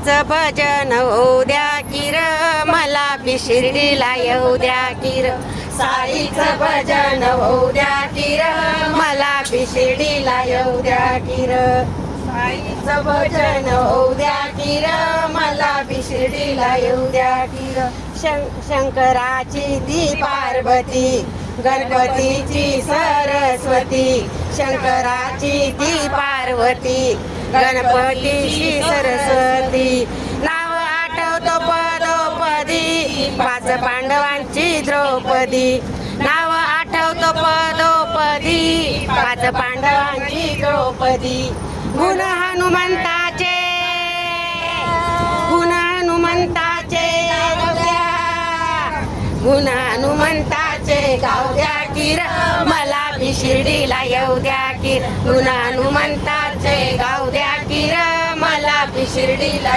साईचं भजन होऊ द्या किर मला बी शिर्डीला येऊ द्या किर साईचं भजन होऊ द्या किर मला बी शिर्डीला येऊ द्या किर साईचं भजन होऊ द्या किर मला बी शिर्डीला येऊ द्या किर शंकराची ती पार्वती गणपतीची सरस्वती शंकराची ती पार्वती गणपतीची सरस्वती नाव आठवतो पदोपदी पाच पांडवांची द्रौपदी नाव आठवतो पदोपदी पाच पांडवांची द्रौपदी गुण हनुमंताचे गुण हनुमंताचे गुण हनुमंताचे गाऊ द्या किर मला बी शिर्डीला येऊ द्या किर गुण हनुमंताचे गाऊ द्या किर मला बी शिर्डीला